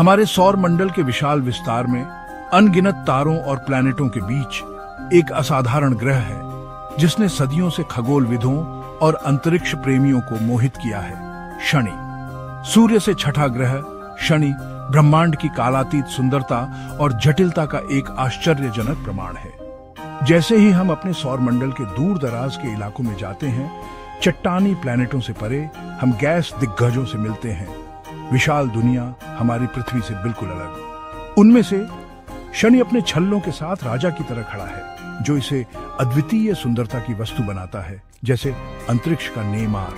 हमारे सौर मंडल के विशाल विस्तार में अनगिनत तारों और प्लैनेटों के बीच एक असाधारण ग्रह है जिसने सदियों से खगोलविदों और अंतरिक्ष प्रेमियों को मोहित किया है, शनि। सूर्य से छठा ग्रह शनि ब्रह्मांड की कालातीत सुंदरता और जटिलता का एक आश्चर्यजनक प्रमाण है। जैसे ही हम अपने सौर मंडल के दूर दराज के इलाकों में जाते हैं, चट्टानी प्लैनेटों से परे हम गैस दिग्गजों से मिलते हैं। विशाल दुनिया हमारी पृथ्वी से बिल्कुल अलग। उनमें से शनि अपने छल्लों के साथ राजा की तरह खड़ा है, जो इसे अद्वितीय सुंदरता की वस्तु बनाता है, जैसे अंतरिक्ष का नेमार।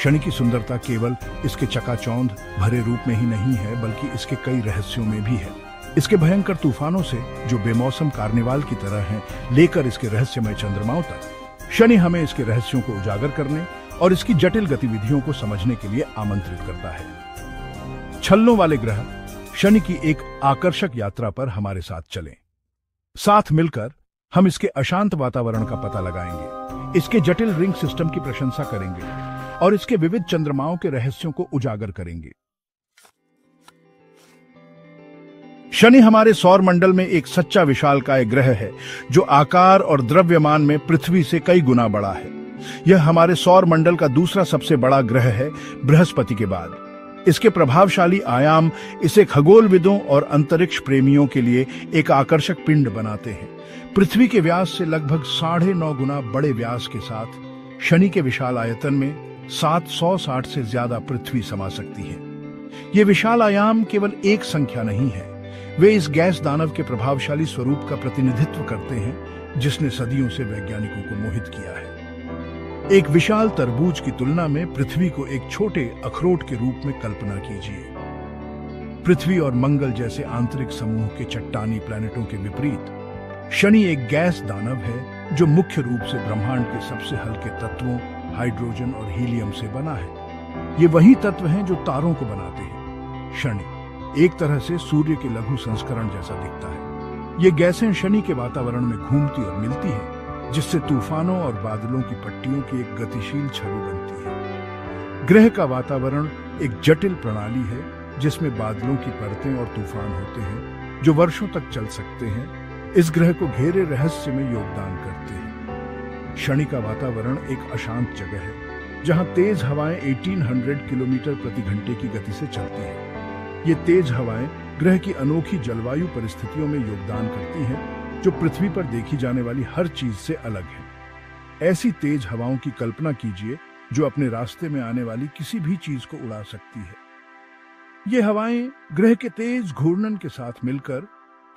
शनि की सुंदरता केवल इसके चकाचौंध भरे रूप में ही नहीं है, बल्कि इसके कई रहस्यों में भी है। इसके भयंकर तूफानों से, जो बेमौसम कार्निवाल की तरह हैं, लेकर इसके रहस्यमय चंद्रमाओं तक, शनि हमें इसके रहस्यों को उजागर करने और इसकी जटिल गतिविधियों को समझने के लिए आमंत्रित करता है। छल्लों वाले ग्रह शनि की एक आकर्षक यात्रा पर हमारे साथ चलें। साथ मिलकर हम इसके अशांत वातावरण का पता लगाएंगे, इसके जटिल रिंग सिस्टम की प्रशंसा करेंगे और इसके विविध चंद्रमाओं के रहस्यों को उजागर करेंगे। शनि हमारे सौर मंडल में एक सच्चा विशालकाय ग्रह है, जो आकार और द्रव्यमान में पृथ्वी से कई गुना बड़ा है। यह हमारे सौर मंडल का दूसरा सबसे बड़ा ग्रह है, बृहस्पति के बाद। इसके प्रभावशाली आयाम इसे खगोलविदों और अंतरिक्ष प्रेमियों के लिए एक आकर्षक पिंड बनाते हैं। पृथ्वी के व्यास से लगभग 9.5 गुना बड़े व्यास के साथ शनि के विशाल आयतन में 760 से ज्यादा पृथ्वी समा सकती है। ये विशाल आयाम केवल एक संख्या नहीं है, वे इस गैस दानव के प्रभावशाली स्वरूप का प्रतिनिधित्व करते हैं, जिसने सदियों से वैज्ञानिकों को मोहित किया है। एक विशाल तरबूज की तुलना में पृथ्वी को एक छोटे अखरोट के रूप में कल्पना कीजिए। पृथ्वी और मंगल जैसे आंतरिक समूह के चट्टानी प्लैनेटों के विपरीत शनि एक गैस दानव है, जो मुख्य रूप से ब्रह्मांड के सबसे हल्के तत्वों हाइड्रोजन और हीलियम से बना है। ये वही तत्व हैं जो तारों को बनाते हैं। शनि एक तरह से सूर्य के लघु संस्करण जैसा दिखता है। ये गैसें शनि के वातावरण में घूमती और मिलती हैं, जिससे तूफानों और बादलों की पट्टियों की एक गतिशील छवि बनती है। ग्रह का वातावरण एक जटिल प्रणाली है, जिसमें बादलों की परतें और तूफान होते हैं, जो वर्षों तक चल सकते हैं। इस ग्रह को घेरे रहस्य में योगदान करते हैं। शनि का वातावरण एक अशांत जगह है, जहां तेज हवाएं 1800 किलोमीटर प्रति घंटे की गति से चलती हैं। ये तेज हवाएं ग्रह की अनोखी जलवायु परिस्थितियों में योगदान करती हैं, जो पृथ्वी पर देखी जाने वाली हर चीज से अलग है। ऐसी तेज हवाओं की कल्पना कीजिए, जो अपने रास्ते में आने वाली किसी भी चीज को उड़ा सकती है। ये हवाएं ग्रह के तेज घूर्णन के साथ मिलकर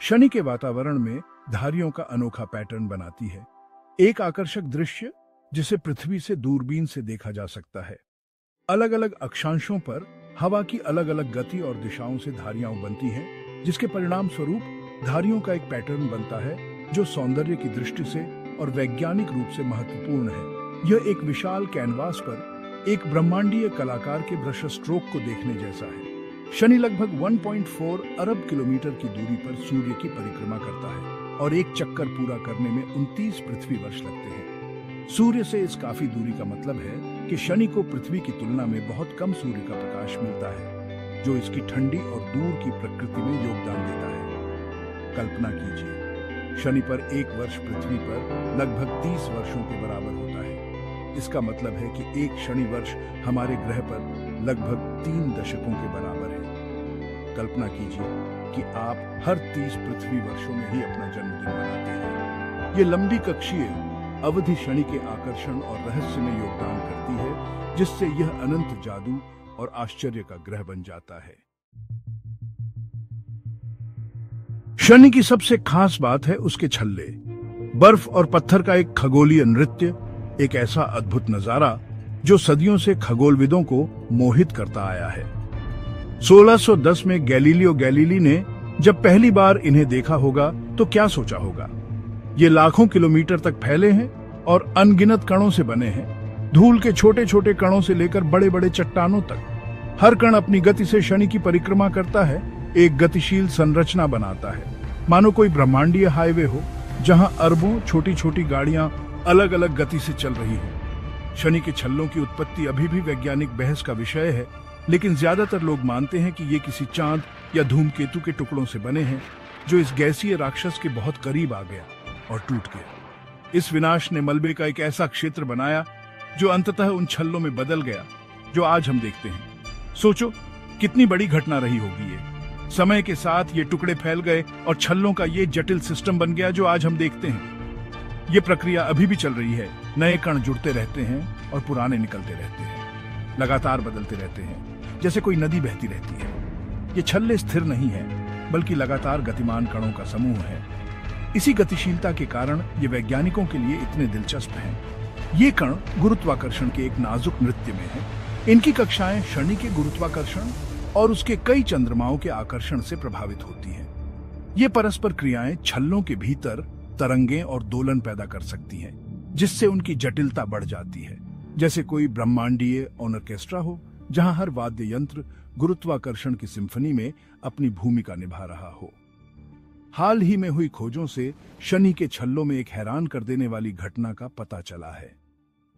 शनि के वातावरण में धारियों का अनोखा पैटर्न बनाती है। एक आकर्षक दृश्य जिसे पृथ्वी से दूरबीन से देखा जा सकता है। अलग अलग अक्षांशों पर हवा की अलग अलग गति और दिशाओं से धारियां बनती हैं, जिसके परिणाम स्वरूप धारियों का एक पैटर्न बनता है, जो सौंदर्य की दृष्टि से और वैज्ञानिक रूप से महत्वपूर्ण है। यह एक विशाल कैनवास पर एक ब्रह्मांडीय कलाकार के ब्रश स्ट्रोक को देखने जैसा है। शनि लगभग 1.4 अरब किलोमीटर की दूरी पर सूर्य की परिक्रमा करता है और एक चक्कर पूरा करने में 29 पृथ्वी वर्ष लगते हैं। सूर्य से इस काफी दूरी का मतलब है कि शनि को पृथ्वी की तुलना में बहुत कम सूर्य का प्रकाश मिलता है, जो इसकी ठंडी और दूर की प्रकृति में योगदान देता है। कल्पना कीजिए, शनि पर एक वर्ष पृथ्वी पर लगभग 30 वर्षों के बराबर होता है। इसका मतलब है कि एक शनि वर्ष हमारे ग्रह पर लगभग 3 दशकों के बराबर है। कल्पना कीजिए कि आप हर 30 पृथ्वी वर्षों में ही अपना जन्मदिन मनाते हैं। ये लंबी कक्षीय अवधि शनि के आकर्षण और रहस्य में योगदान करती है, जिससे यह अनंत जादू और आश्चर्य का ग्रह बन जाता है। शनि की सबसे खास बात है उसके छल्ले। बर्फ और पत्थर का एक खगोलीय नृत्य, एक ऐसा अद्भुत नजारा जो सदियों से खगोलविदों को मोहित करता आया है। 1610 में गैलीलियो गैलीली ने जब पहली बार इन्हें देखा होगा तो क्या सोचा होगा। ये लाखों किलोमीटर तक फैले हैं और अनगिनत कणों से बने हैं। धूल के छोटे छोटे कणों से लेकर बड़े बड़े चट्टानों तक हर कण अपनी गति से शनि की परिक्रमा करता है, एक गतिशील संरचना बनाता है, मानो कोई ब्रह्मांडीय हाईवे हो, जहां अरबों छोटी छोटी गाड़ियां अलग अलग गति से चल रही हो। शनि के छल्लों की उत्पत्ति अभी भी वैज्ञानिक बहस का विषय है, लेकिन ज्यादातर लोग मानते हैं कि ये किसी चांद या धूमकेतु के टुकड़ों से बने हैं जो इस गैसीय राक्षस के बहुत करीब आ गया और टूट गया। इस विनाश ने मलबे का एक ऐसा क्षेत्र बनाया जो अंततः उन छल्लों में बदल गया जो आज हम देखते हैं। सोचो कितनी बड़ी घटना रही होगी ये। समय के साथ ये टुकड़े फैल गए और छल्लों का ये जटिल सिस्टम बन गया जो आज हम देखते हैं। ये प्रक्रिया अभी भी चल रही है। नए कण जुड़ते रहते हैं और पुराने निकलते रहते हैं, लगातार बदलते रहते हैं, जैसे कोई नदी बहती रहती है। ये छल्ले स्थिर नहीं है, बल्कि लगातार गतिमान कणों का समूह है। इसी गतिशीलता के कारण ये वैज्ञानिकों के लिए इतने दिलचस्प हैं। ये कण गुरुत्वाकर्षण के एक नाजुक नृत्य में हैं। इनकी कक्षाएं शनि के गुरुत्वाकर्षण और उसके कई चंद्रमाओं के आकर्षण से प्रभावित होती हैं। ये परस्पर क्रियाएं छल्लों के भीतर तरंगें और दोलन पैदा कर सकती हैं, जिससे उनकी जटिलता बढ़ जाती है, जैसे कोई ब्रह्मांडीय ऑर्केस्ट्रा हो जहां हर वाद्य यंत्र गुरुत्वाकर्षण की सिम्फनी में अपनी भूमिका निभा रहा हो। हाल ही में हुई खोजों से शनि के छल्लों में एक हैरान कर देने वाली घटना का पता चला है,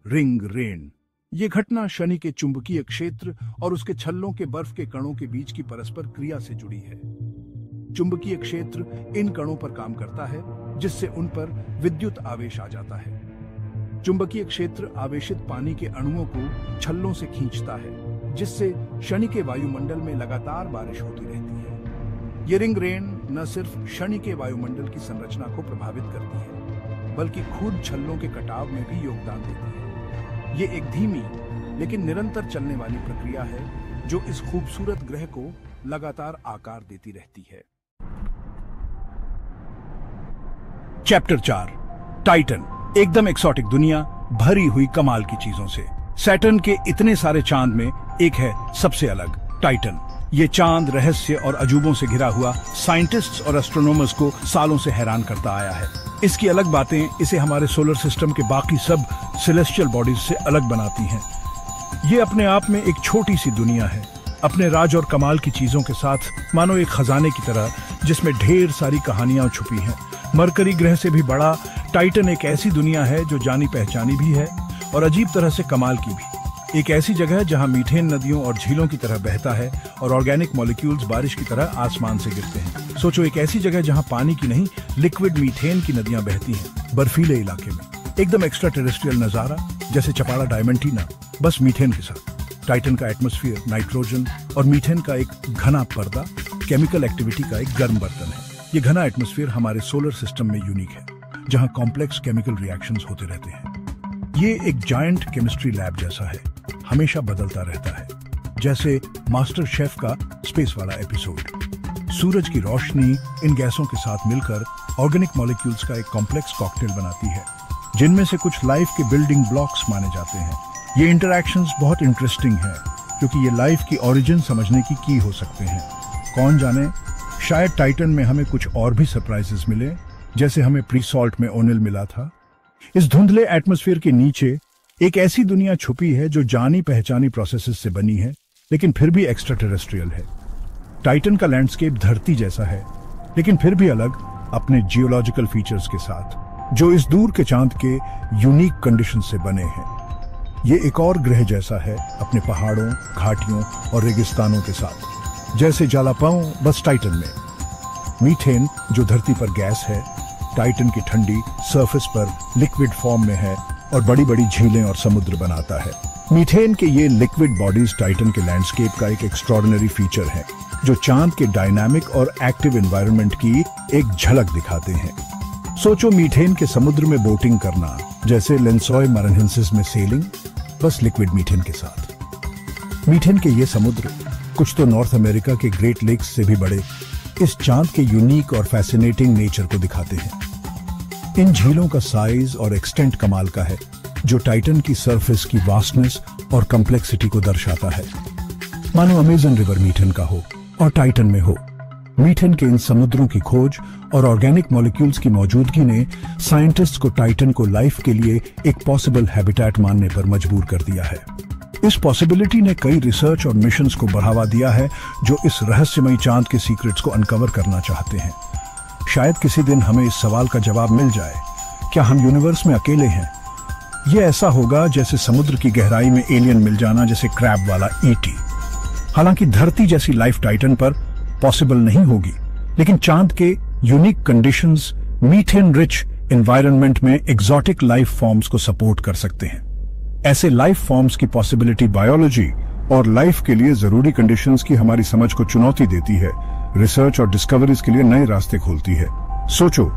रिंग रेन। ये घटना शनि के चुंबकीय क्षेत्र और उसके छल्लों के बर्फ के कणों के बीच की परस्पर क्रिया से जुड़ी है। चुंबकीय क्षेत्र इन कणों पर काम करता है, जिससे उन पर विद्युत आवेश आ जाता है। चुंबकीय क्षेत्र आवेशित पानी के अणुओं को छल्लों से खींचता है, जिससे शनि के वायुमंडल में लगातार बारिश होती रहती है। ये रिंग रेन न सिर्फ शनि के वायुमंडल की संरचना को प्रभावित करती है, बल्कि खुद छल्लों के कटाव में भी योगदान देती है। ये एक धीमी लेकिन निरंतर चलने वाली प्रक्रिया है जो इस खूबसूरत ग्रह को लगातार आकार देती रहती है। चैप्टर 4, टाइटन, एकदम एक्सोटिक दुनिया भरी हुई कमाल की चीजों से। सैटर्न के इतने सारे चांद में एक है सबसे अलग, टाइटन। ये चांद रहस्य और अजूबों से घिरा हुआ साइंटिस्ट्स और एस्ट्रोनॉमर्स को सालों से हैरान करता आया है। इसकी अलग बातें इसे हमारे सोलर सिस्टम के बाकी सब सेलेस्टियल बॉडीज से अलग बनाती हैं। ये अपने आप में एक छोटी सी दुनिया है, अपने राज और कमाल की चीजों के साथ, मानो एक खजाने की तरह जिसमें ढेर सारी कहानियां छुपी हैं। मरकरी ग्रह से भी बड़ा टाइटन एक ऐसी दुनिया है जो जानी पहचानी भी है और अजीब तरह से कमाल की भी। एक ऐसी जगह जहां मीथेन नदियों और झीलों की तरह बहता है और ऑर्गेनिक मॉलिक्यूल्स बारिश की तरह आसमान से गिरते हैं। सोचो, एक ऐसी जगह जहां पानी की नहीं, लिक्विड मीथेन की नदियां बहती हैं, बर्फीले इलाके में। एकदम एक्स्ट्रा टेरेस्ट्रियल नजारा, जैसे चपाड़ा डायमंटीना, बस मीथेन के साथ। टाइटन का एटमॉस्फेयर नाइट्रोजन और मीथेन का एक घना पर्दा, केमिकल एक्टिविटी का एक गर्म बर्तन है। ये घना एटमॉस्फेयर हमारे सोलर सिस्टम में यूनिक है, जहां कॉम्प्लेक्स केमिकल रिएक्शंस होते रहते हैं। ये एक जायंट केमिस्ट्री लैब जैसा है, हमेशा बदलता रहता है, जैसे मास्टर शेफ का स्पेस वाला एपिसोड। सूरज की रोशनी इन गैसों के साथ मिलकर ऑर्गेनिक मॉलिक्यूल्स का एक कॉम्प्लेक्स कॉकटेल बनाती है, जिनमें से कुछ लाइफ के बिल्डिंग ब्लॉक्स माने जाते हैं। ये इंटरैक्शंस बहुत इंटरेस्टिंग है, क्योंकि ये लाइफ की ओरिजिन समझने की हो सकते हैं। कौन जाने, शायद टाइटन में हमें कुछ और भी सरप्राइजेस मिले, जैसे हमें प्री सॉल्ट में ओनिल मिला था। इस धुंधले एटमॉस्फेयर के नीचे एक ऐसी दुनिया छुपी है जो जानी पहचानी प्रोसेसेस से बनी है, लेकिन फिर भी एक्स्ट्रा टेरेस्ट्रियल है। टाइटन का लैंडस्केप धरती जैसा है, लेकिन फिर भी अलग, अपने जियोलॉजिकल फीचर्स के साथ, जो इस दूर के चांद के यूनिक कंडीशन से बने हैं। ये एक और ग्रह जैसा है, अपने पहाड़ों, घाटियों और रेगिस्तानों के साथ, जैसे जालापाओ, बस टाइटन में। मीथेन जो धरती पर गैस है, टाइटन की ठंडी सरफेस पर लिक्विड फॉर्म में है और बड़ी बड़ी झीलें और समुद्र बनाता है। मीथेन के ये लिक्विड बॉडीज टाइटन के लैंडस्केप का एक एक्स्ट्रॉर्डिनरी फीचर है, जो चांद के डायनामिक और एक्टिव एनवायरनमेंट की एक झलक दिखाते हैं। सोचो, मीथेन के समुद्र में बोटिंग करना, जैसे लेंसॉय मरनहेंसिस में सेलिंग, बस लिक्विड मीथेन के साथ। मीथेन के ये समुद्र, कुछ तो नॉर्थ अमेरिका के ग्रेट लेक्स से भी बड़े, इस चांद के यूनिक और फैसिनेटिंग नेचर को दिखाते हैं। इन झीलों का साइज और एक्सटेंट कमाल का है, जो टाइटन की सरफेस की वास्टनेस और कॉम्प्लेक्सिटी को दर्शाता है। मानो अमेजन रिवर मीथेन का हो और टाइटन में हो। मीथेन के इन समुद्रों की खोज और ऑर्गेनिक मॉलिक्यूल्स की मौजूदगी ने साइंटिस्ट्स को टाइटन को लाइफ के लिए एक पॉसिबल हैबिटेट मानने पर मजबूर कर दिया है। इस पॉसिबिलिटी ने कई रिसर्च और मिशंस को बढ़ावा दिया है, जो इस रहस्यमयी चांद के सीक्रेट्स को अनकवर करना चाहते हैं। शायद किसी दिन हमें इस सवाल का जवाब मिल जाए, क्या हम यूनिवर्स में अकेले हैं? ये ऐसा होगा जैसे समुद्र की गहराई में एलियन मिल जाना, जैसे क्रैब वाला ईटी। हालांकि धरती जैसी लाइफ टाइटन पर पॉसिबल नहीं होगी, लेकिन चांद के unique conditions methane rich environment में एग्जॉटिक लाइफ फॉर्म्स को सपोर्ट कर सकते हैं। ऐसे लाइफ फॉर्म्स की पॉसिबिलिटी बायोलॉजी और लाइफ के लिए जरूरी कंडीशंस की हमारी समझ को चुनौती देती है, रिसर्च और डिस्कवरीज के लिए नए रास्ते खोलती है। सोचो,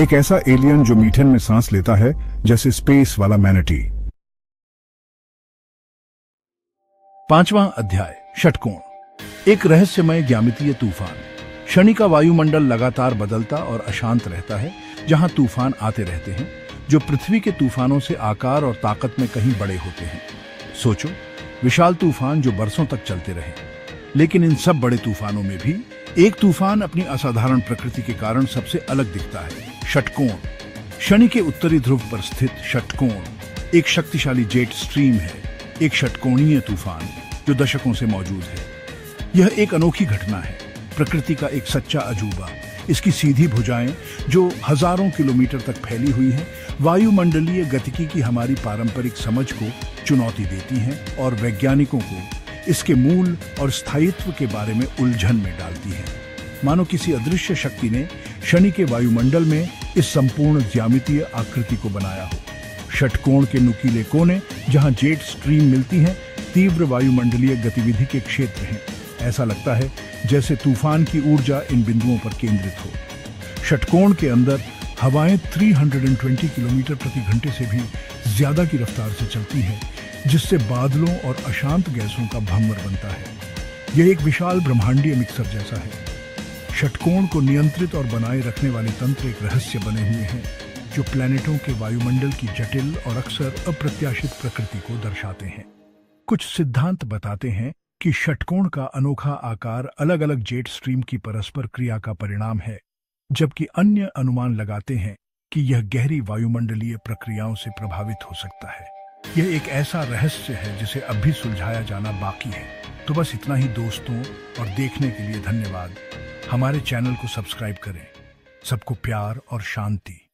एक ऐसा एलियन जो मीथेन में सांस लेता है, जैसे स्पेस वाला मैनेटी। 5वां अध्याय, षटकोण। एक रहस्यमय ज्यामितीय तूफान। शनि का वायुमंडल लगातार बदलता और अशांत रहता है, जहां तूफान आते रहते हैं जो पृथ्वी के तूफानों से आकार और ताकत में कहीं बड़े होते हैं। सोचो, विशाल तूफान जो बरसों तक चलते रहे। लेकिन इन सब बड़े तूफानों में भी एक तूफान अपनी असाधारण प्रकृति के कारण सबसे अलग दिखता है, षटकोण। शनि के उत्तरी ध्रुव पर स्थित षटकोण एक शक्तिशाली जेट स्ट्रीम है, एक षटकोणीय तूफान जो दशकों से मौजूद है। यह एक अनोखी घटना है, प्रकृति का एक सच्चा अजूबा। इसकी सीधी भुजाएं जो हजारों किलोमीटर तक फैली हुई हैं, वायुमंडलीय गतिकी की हमारी पारंपरिक समझ को चुनौती देती हैं और वैज्ञानिकों को इसके मूल और स्थायित्व के बारे में उलझन में डालती हैं। मानो किसी अदृश्य शक्ति ने शनि के वायुमंडल में इस संपूर्ण ज्यामितीय आकृति को बनाया हो। षटकोण के नुकीले कोने जहां जेट स्ट्रीम मिलती हैं, तीव्र वायुमंडलीय गतिविधि के क्षेत्र हैं। ऐसा लगता है जैसे तूफान की ऊर्जा इन बिंदुओं पर केंद्रित हो। षटकोण के अंदर हवाएं 320 किलोमीटर प्रति घंटे से भी ज्यादा की रफ्तार से चलती हैं, जिससे बादलों और अशांत गैसों का भंवर बनता है। यह एक विशाल ब्रह्मांडीय मिक्सर जैसा है। षटकोण को नियंत्रित और बनाए रखने वाले तंत्र एक रहस्य बने हुए हैं, जो प्लैनेटों के वायुमंडल की जटिल और अक्सर अप्रत्याशित प्रकृति को दर्शाते हैं। कुछ सिद्धांत बताते हैं कि षटकोण का अनोखा आकार अलग अलग जेट स्ट्रीम की परस्पर क्रिया का परिणाम है, जबकि अन्य अनुमान लगाते हैं कि यह गहरी वायुमंडलीय प्रक्रियाओं से प्रभावित हो सकता है। यह एक ऐसा रहस्य है जिसे अब भी सुलझाया जाना बाकी है। तो बस इतना ही दोस्तों, और देखने के लिए धन्यवाद। हमारे चैनल को सब्सक्राइब करें। सबको प्यार और शांति।